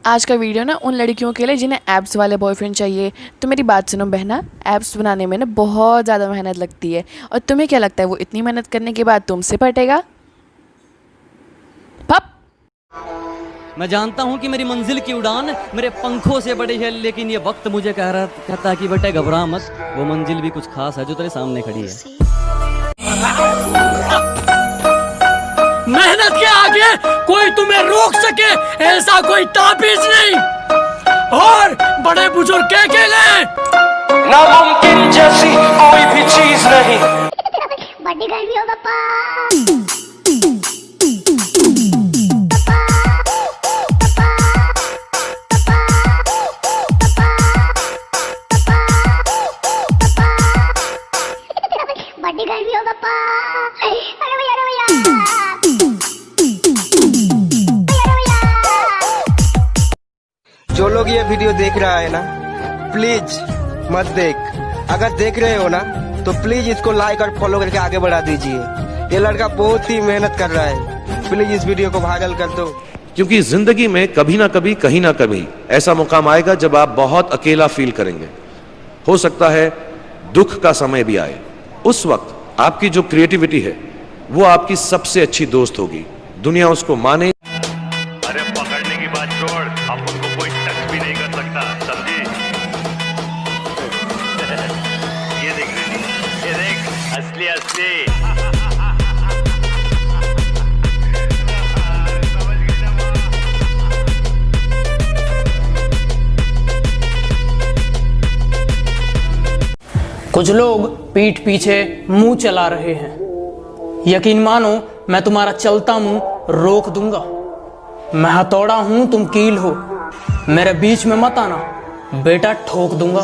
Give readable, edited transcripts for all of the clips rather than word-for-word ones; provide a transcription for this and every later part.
आज का वीडियो ना उन लड़कियों के लिए जिन्हें एब्स वाले बॉयफ्रेंड चाहिए। तो मेरी बात सुनो बहना, एब्स बनाने में ना बहुत ज़्यादा मेहनत लगती है। और तुम्हें क्या लगता है वो इतनी मेहनत करने के बाद तुमसे पटेगा? पप। मैं जानता हूँ कि मेरी मंजिल की उड़ान मेरे पंखों से बड़ी है, लेकिन ये वक्त मुझे कहता है कि बेटे घबरा मत, वो मंजिल भी कुछ खास है जो तेरे सामने खड़ी है। मेहनत के आगे कोई तुम्हें रोक सके ऐसा कोई ताबीज नहीं, और बड़े बुजुर्ग कह के गए नामुमकिन जैसी कोई भी चीज नहीं। बड़ी गर्मी हो पापा। बड़ी गर्मी हो पापा। अरे भैया जो लोग ये वीडियो देख रहा है ना, प्लीज मत देख। अगर देख रहे हो ना तो प्लीज इसको लाइक और फॉलो करके आगे बढ़ा दीजिए। ये लड़का बहुत ही मेहनत कर रहा है, प्लीज इस वीडियो को वायरल कर दो। क्योंकि जिंदगी में कभी ना कभी कहीं ना कभी ऐसा मुकाम आएगा जब आप बहुत अकेला फील करेंगे। हो सकता है दुख का समय भी आए। उस वक्त आपकी जो क्रिएटिविटी है वो आपकी सबसे अच्छी दोस्त होगी। दुनिया उसको माने। अरे पकड़ने की बात छोड़, अब उनको कोई टच भी नहीं कर सकता, समझी? ये देख रही, ये देख, असली असली। कुछ लोग पीठ पीछे मुंह चला रहे हैं। यकीन मानो मैं तुम्हारा चलता मुंह रोक दूंगा। मैं हथौड़ा हूं, तुम कील हो, मेरे बीच में मत आना बेटा, ठोक दूंगा।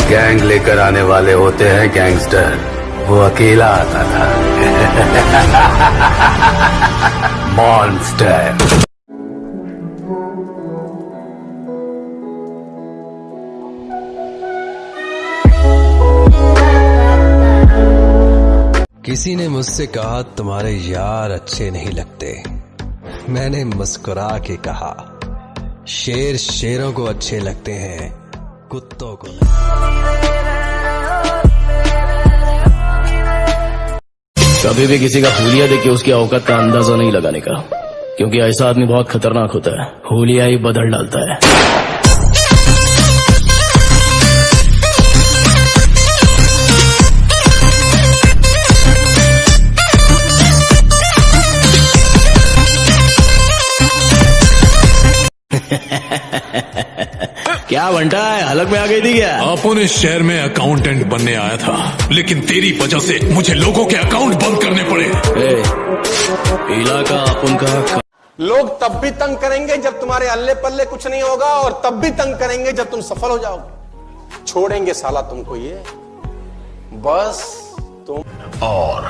गैंग लेकर आने वाले होते हैं गैंगस्टर, वो अकेला आता था। मॉन्स्टर। किसी ने मुझसे कहा तुम्हारे यार अच्छे नहीं लगते। मैंने मुस्कुरा के कहा शेर शेरों को अच्छे लगते हैं, कुत्तों को नहीं। कभी भी किसी का हुलिया देख के उसकी औकात का अंदाजा नहीं लगाने का, क्योंकि ऐसा आदमी बहुत खतरनाक होता है। हुलिया ही बदल डालता है। क्या बंटा है, हलक में आ गई थी क्या? अपन इस शहर में अकाउंटेंट बनने आया था, लेकिन तेरी वजह से मुझे लोगों के अकाउंट बंद करने पड़े। इलाका अपन का। लोग तब भी तंग करेंगे जब तुम्हारे अल्ले पल्ले कुछ नहीं होगा, और तब भी तंग करेंगे जब तुम सफल हो जाओगे। छोड़ेंगे साला तुमको ये, बस तुम। और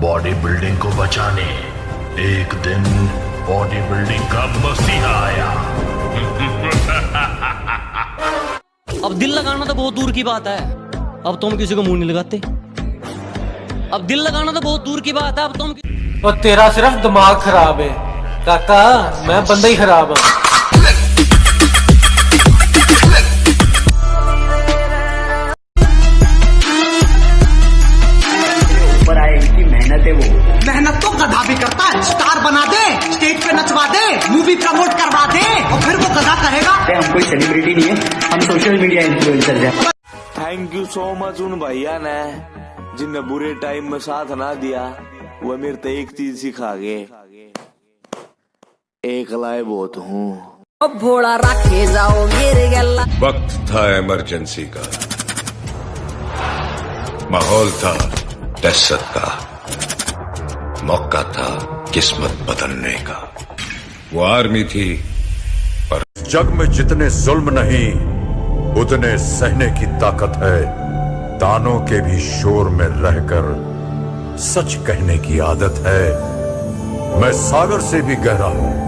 बॉडी बिल्डिंग को बचाने एक दिन बॉडी बिल्डिंग का मसीहा आया। अब दिल लगाना तो बहुत दूर की बात है, अब तुम किसी को मुंह नहीं लगाते। अब दिल लगाना तो बहुत दूर की बात है, अब तुम। और तेरा सिर्फ दिमाग खराब है काका, मैं बंदा ही खराब हूं। ऊपर आए इनकी मेहनत है, वो मेहनत तो गधा भी करता है। स्टार बना दे, स्टेज पे नचवा दे, मूवी प्रमोट करवा दे, और फिर वो गधा कहेगा हम कोई सेलिब्रिटी नहीं है, हम सोशल मीडिया इन्फ्लुएंसर हैं। थैंक यू सो मच उन भैया ने जिनने बुरे टाइम में साथ ना दिया। वो मेरे तो एक चीज सिखा गए, एक लाए बहुत हूँ। अब भोला रखे जाओ मेरे गला। वक्त था इमरजेंसी का, माहौल था दहशत का, मौका था किस्मत बदलने का। वो आर्मी थी, पर जग में जितने जुल्म नहीं उतने सहने की ताकत है। तानों के भी शोर में रहकर सच कहने की आदत है। मैं सागर से भी गहरा हूं।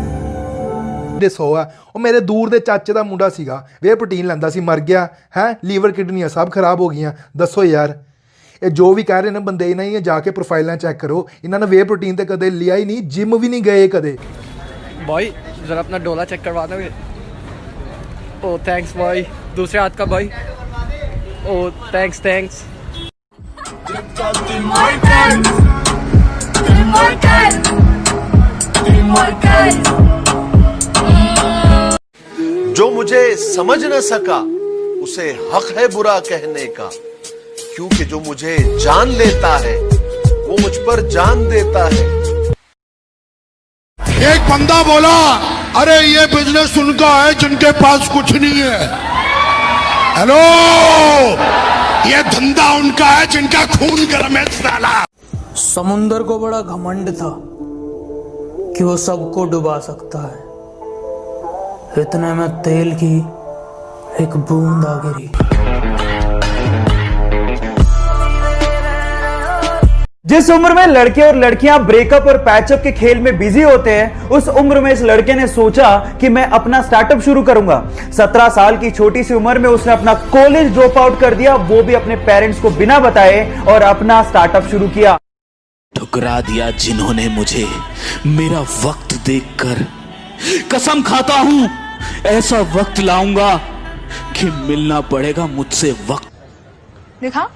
सौ है और मेरे दूर के चाचे का मुंडा सीगा, वे प्रोटीन लैंदा सी, मर गया है। लीवर किडनियां सब खराब हो गई। दसो यार, ਇਹ ਜੋ ਵੀ ਕਹਿ ਰਹੇ ਨੇ ਬੰਦੇ ਇਹਨਾਂ ਹੀ ਜਾ ਕੇ ਪ੍ਰੋਫਾਈਲਾਂ ਚੈੱਕ ਕਰੋ, ਇਹਨਾਂ ਨੇ ਵੇ प्रोटीन ਤੇ ਕਦੇ ਲਿਆ ਹੀ ਨਹੀਂ, ਜਿਮ ਵੀ ਨਹੀਂ ਗਏ ਕਦੇ। भाई जरा अपना डोला चेक करवा दोगे? ओ थैंक्स भाई, दूसरे हाथ का भाई। ओ थैंक्स। जो मुझे समझ न सका उसे हक है बुरा कहने का, क्योंकि जो मुझे जान लेता है वो मुझ पर जान देता है। एक बंदा बोला, अरे ये बिजनेस उनका है जिनके पास कुछ नहीं है। हेलो, ये धंधा उनका है जिनका खून गर्म है साला। समुंदर को बड़ा घमंड था कि वो सबको डुबा सकता है, इतने में तेल की एक बूंद आ गिरी। जिस उम्र में लड़के और लड़कियां ब्रेकअप और पैचअप के खेल में बिजी होते हैं, उस उम्र में इस लड़के ने सोचा कि मैं अपना स्टार्टअप शुरू करूंगा। 17 साल की छोटी सी उम्र में उसने अपना कॉलेज ड्रॉप आउट कर दिया, वो भी अपने पेरेंट्स को बिना बताए, और अपना स्टार्टअप शुरू किया। ठुकरा दिया जिन्होंने मुझे मेरा वक्त देखकर, कसम खाता हूं ऐसा वक्त लाऊंगा कि मिलना पड़ेगा मुझसे वक्त। दिखाओ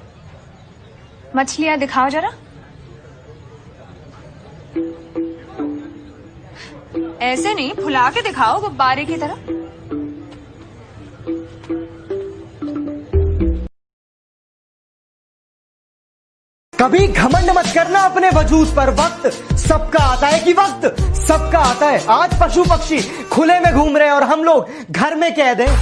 मछलियां, दिखाओ जरा। ऐसे नहीं, फुला के दिखाओ गुब्बारे की तरह। कभी घमंड मत करना अपने वजूद पर, वक्त सबका आता है कि वक्त सबका आता है। आज पशु पक्षी खुले में घूम रहे हैं और हम लोग घर में कैद हैं।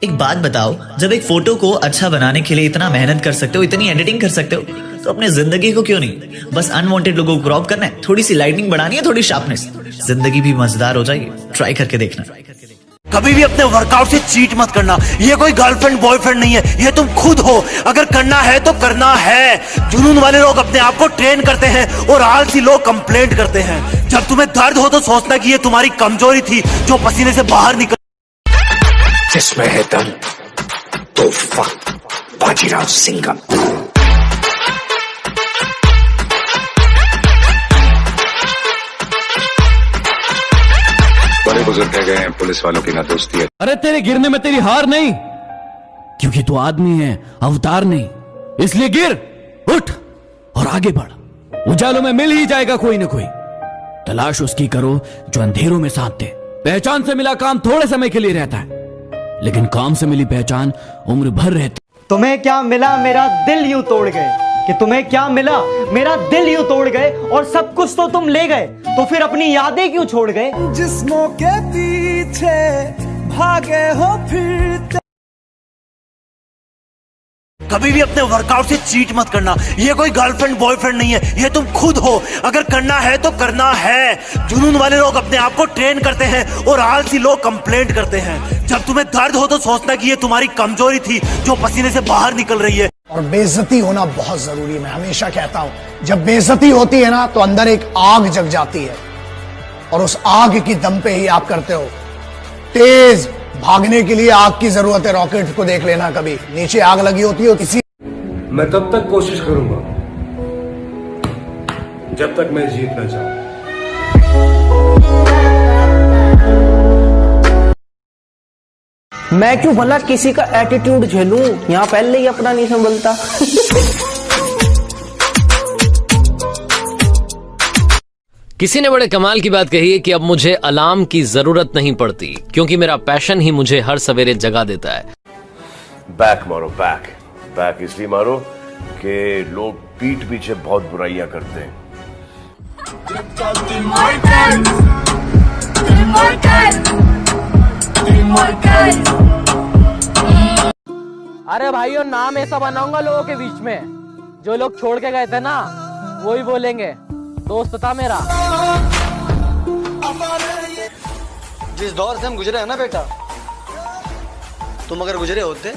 एक बात बताओ, जब एक फोटो को अच्छा बनाने के लिए इतना मेहनत कर सकते हो, इतनी एडिटिंग कर सकते हो, तो अपने जिंदगी को क्यों नहीं बस अनवांटेड लोगों को क्रॉप करना है, थोड़ी सी लाइटनिंग बढ़ानी है, थोड़ी शार्पनेस, जिंदगी भी मजेदार हो जाएगी। ट्राई करके देखना। कभी भी अपने वर्कआउट से चीट मत करना। ये कोई गर्लफ्रेंड बॉयफ्रेंड नहीं है, ये तुम खुद हो। अगर करना है तो करना है। जुनून वाले लोग अपने आप को ट्रेन करते हैं और आलसी लोग कंप्लेंट करते हैं। जब तुम्हें दर्द हो तो सोचना कि ये तुम्हारी कमजोरी थी जो पसीने से बाहर निकल। जिसमें है दम तो बाजीराव सिंघम। बड़े बुजुर्ग कह गए हैं, पुलिस वालों की ना दोस्ती है। अरे तेरे गिरने में तेरी हार नहीं, क्योंकि तू आदमी है, अवतार नहीं। इसलिए गिर, उठ और आगे बढ़। उजालों में मिल ही जाएगा कोई ना कोई। तलाश उसकी करो जो अंधेरों में साथ दे। पहचान से मिला काम थोड़े समय के लिए रहता है, लेकिन काम से मिली पहचान उम्र भर रहती। तुम्हें क्या मिला, मेरा दिल यूं तोड़ गए। कि तुम्हें क्या मिला, मेरा दिल यूं तोड़ गए, और सब कुछ तो तुम ले गए, तो फिर अपनी यादें क्यों छोड़ गए? जिस्मों के पीछे भागे हो फिरते। कभी भी अपने वर्कआउट से चीट मत करना। ये कोई गर्लफ्रेंड बॉयफ्रेंड नहीं है, ये तुम खुद हो। अगर करना है तो करना है। जुनून वाले लोग अपने आप को ट्रेन करते हैं और आलसी लोग कंप्लेंट करते हैं। जब तुम्हें दर्द हो तो सोचना कि ये तुम्हारी कमजोरी थी जो पसीने से बाहर निकल रही है। और बेइज्जती होना बहुत जरूरी है। मैं हमेशा कहता हूं, जब बेइज्जती होती है ना, तो अंदर एक आग जग जाती है, और उस आग की दम पे ही आप करते हो। तेज भागने के लिए आग की जरूरत है। रॉकेट को देख लेना, कभी नीचे आग लगी होती है किसी। मैं तब तक कोशिश करूंगा जब तक मैं जीत ना जाऊं। मैं क्यों भला किसी का एटीट्यूड झेलूं, यहाँ पहले ही अपना नहीं संभलता। किसी ने बड़े कमाल की बात कही है कि अब मुझे अलार्म की जरूरत नहीं पड़ती, क्योंकि मेरा पैशन ही मुझे हर सवेरे जगा देता है। बैक मारो, बैक बैक इसलिए मारो कि लोग पीठ पीछे बहुत बुराइयां करते हैं। अरे भाइयों, नाम ऐसा बनाऊंगा लोगों के बीच में, जो लोग छोड़ के गए थे ना, वो ही बोलेंगे दोस्त था मेरा। जिस दौर से हम गुजरे हैं ना बेटा, तुम अगर गुजरे होते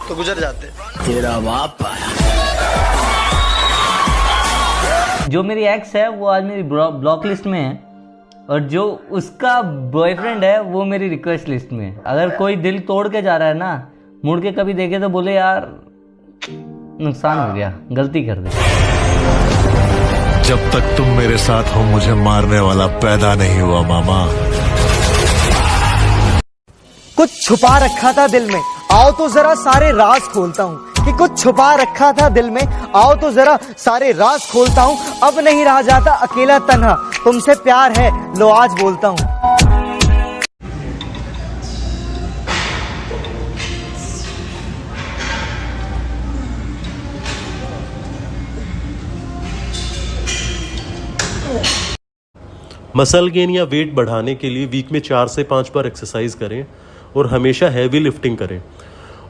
तो गुजर जाते। तेरा बाप आया। जो मेरी एक्स है वो आज मेरी ब्लॉक लिस्ट में है, और जो उसका बॉयफ्रेंड है वो मेरी रिक्वेस्ट लिस्ट में है। अगर कोई दिल तोड़ के जा रहा है ना, मुड़ के कभी देखे तो बोले यार नुकसान हो गया, गलती कर दी। जब तक तुम मेरे साथ हो मुझे मारने वाला पैदा नहीं हुआ मामा। कुछ छुपा रखा था दिल में, आओ तो जरा सारे राज खोलता हूँ। कि कुछ छुपा रखा था दिल में, आओ तो जरा सारे राज खोलता हूँ। अब नहीं रहा जाता अकेला तन्हा, तुमसे प्यार है लो आज बोलता हूँ। मसल गेन या वेट बढ़ाने के लिए वीक में 4 से 5 बार एक्सरसाइज करें और हमेशा हैवी लिफ्टिंग करें।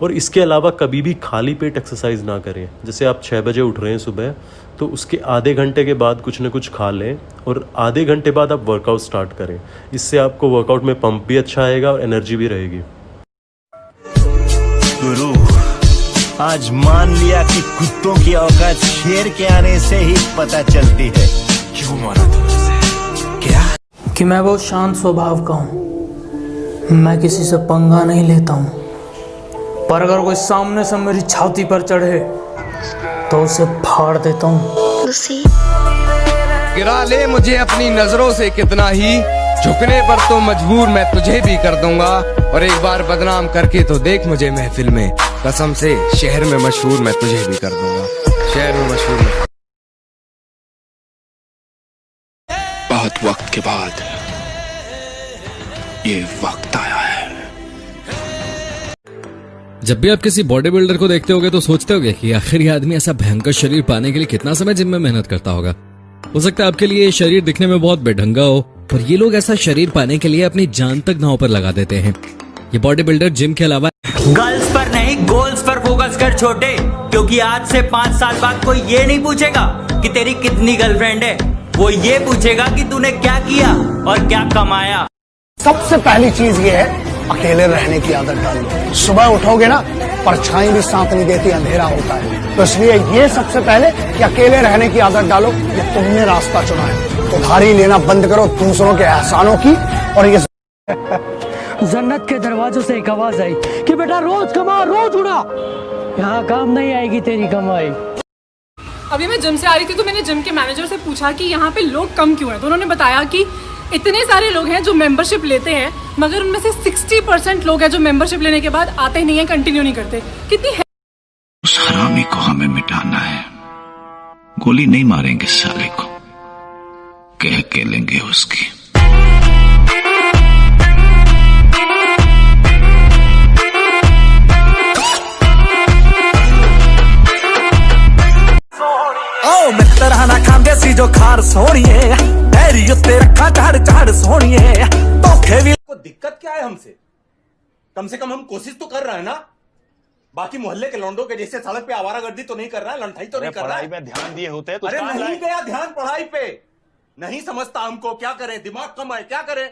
और इसके अलावा कभी भी खाली पेट एक्सरसाइज ना करें। जैसे आप 6 बजे उठ रहे हैं सुबह, तो उसके आधे घंटे के बाद कुछ ना कुछ खा लें और आधे घंटे बाद आप वर्कआउट स्टार्ट करें। इससे आपको वर्कआउट में पंप भी अच्छा आएगा और एनर्जी भी रहेगी। गुरु, आज मान लिया कि कुत्तों की औकात शेर के आने से ही पता चलती है। क्यों मारा तुमसे? क्या कि मैं बहुत शांत स्वभाव का हूँ, मैं किसी से पंगा नहीं लेता हूँ, पर अगर कोई सामने से मेरी छाती पर चढ़े तो उसे फाड़ देता हूँ। गिरा ले मुझे अपनी नजरों से कितना ही, झुकने पर तो मजबूर मैं तुझे भी कर दूंगा। और एक बार बदनाम करके तो देख मुझे महफिल में, कसम से शहर में मशहूर मैं तुझे भी कर दूंगा। शहर में मशहूर मैं। बहुत वक्त के बाद ये वक्त आया है। जब भी आप किसी बॉडी बिल्डर को देखते होगे तो सोचते होगे कि आखिर ये आदमी ऐसा भयंकर शरीर पाने के लिए कितना समय जिम में मेहनत करता होगा। हो सकता है आपके लिए ये शरीर दिखने में बहुत बेढंगा हो, पर ये लोग ऐसा शरीर पाने के लिए अपनी जान तक नाव पर लगा देते हैं। ये बॉडी बिल्डर जिम के अलावा गर्ल्स पर नहीं गोल्स पर फोकस कर छोटे, क्योंकि आज से 5 साल बाद कोई ये नहीं पूछेगा कि तेरी कितनी गर्लफ्रेंड है, वो ये पूछेगा कि तूने क्या किया और क्या कमाया। सबसे पहली चीज ये है, अकेले रहने की आदत डाल लो। सुबह उठोगे ना, परछाई भी साथ नहीं देती, अंधेरा होता है। तो इसलिए ये सबसे पहले कि अकेले रहने की आदत डालो। ये तुमने रास्ता चुना है, उधारी लेना बंद करो दूसरों के एहसानों की। और ये जन्नत के दरवाजों से एक आवाज आई कि बेटा रोज कमा रोज उड़ा, यहाँ काम नहीं आएगी तेरी कमाई। अभी मैं जिम से आ रही थी तो मैंने जिम के मैनेजर से पूछा कि यहाँ पे लोग कम क्यों हैं। तो उन्होंने बताया कि इतने सारे लोग हैं जो मेंबरशिप लेते हैं, मगर उनमें से 60% लोग हैं जो मेंबरशिप लेने के बाद आते नहीं है, कंटिन्यू नहीं करते। कितनी है? उस हरामी को हमें मिटाना है। गोली नहीं मारेंगे साले को, कह के लेंगे उसकी। ओ मित्र हना खांदे सी जो खार सोनिए, हैरी उत्ते रखा झाड़ झाड़ सोनिए। धोखे भी को दिक्कत क्या है हमसे? कम से कम हम कोशिश तो कर रहे हैं ना। बाकी मोहल्ले के लौंडों के जैसे सड़क पे आवारागर्दी तो नहीं कर रहा है, लंठाई तो नहीं कर रहा है। पढ़ाई में ध्यान दिए होते हैं। अरे नहीं गया ध्यान पढ़ाई पे, नहीं समझता हमको, क्या करें? दिमाग कम है, क्या करें?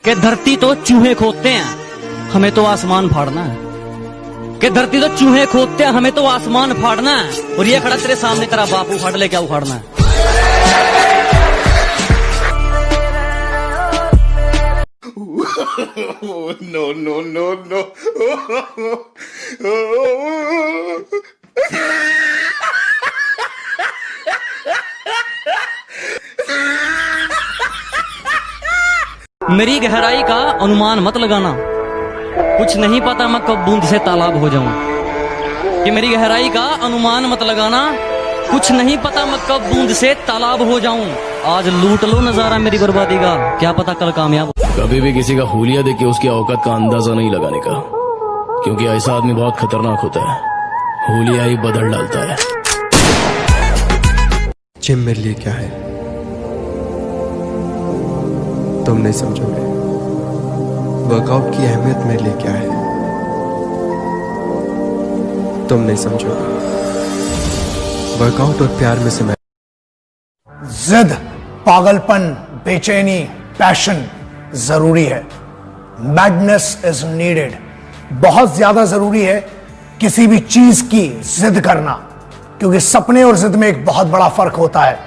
कि धरती तो चूहे खोदते हैं, हमें तो आसमान फाड़ना है। कि धरती तो चूहे खोदते हैं, हमें तो आसमान फाड़ना है। और ये खड़ा तेरे सामने तेरा बाप उखाड़ ले, क्या उखाड़ना है? No no no no. मेरी गहराई का अनुमान मत लगाना, कुछ नहीं पता मैं कब बूंद से तालाब हो जाऊं। कि मेरी गहराई का अनुमान मत लगाना, कुछ नहीं पता मैं कब बूंद से तालाब हो जाऊं। आज लूट लो नजारा मेरी बर्बादी का, क्या पता कल कामयाब। कभी भी किसी का हुलिया देख के उसकी औकात का अंदाजा नहीं लगाने का, क्योंकि ऐसा आदमी बहुत खतरनाक होता है, हुलिया ही बदल डालता है। जिम मेरे लिए क्या है तुम नहीं समझोगे। वर्कआउट की अहमियत मेरे लिए क्या है तुम नहीं समझोगे। वर्कआउट और प्यार में से मैं जिद, पागलपन, बेचैनी, पैशन जरूरी है। मैडनेस इज नीडेड, बहुत ज्यादा जरूरी है किसी भी चीज की जिद करना, क्योंकि सपने और जिद में एक बहुत बड़ा फर्क होता है।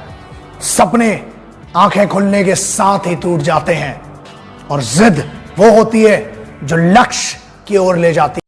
सपने आंखें खुलने के साथ ही टूट जाते हैं और जिद वो होती है जो लक्ष्य की ओर ले जाती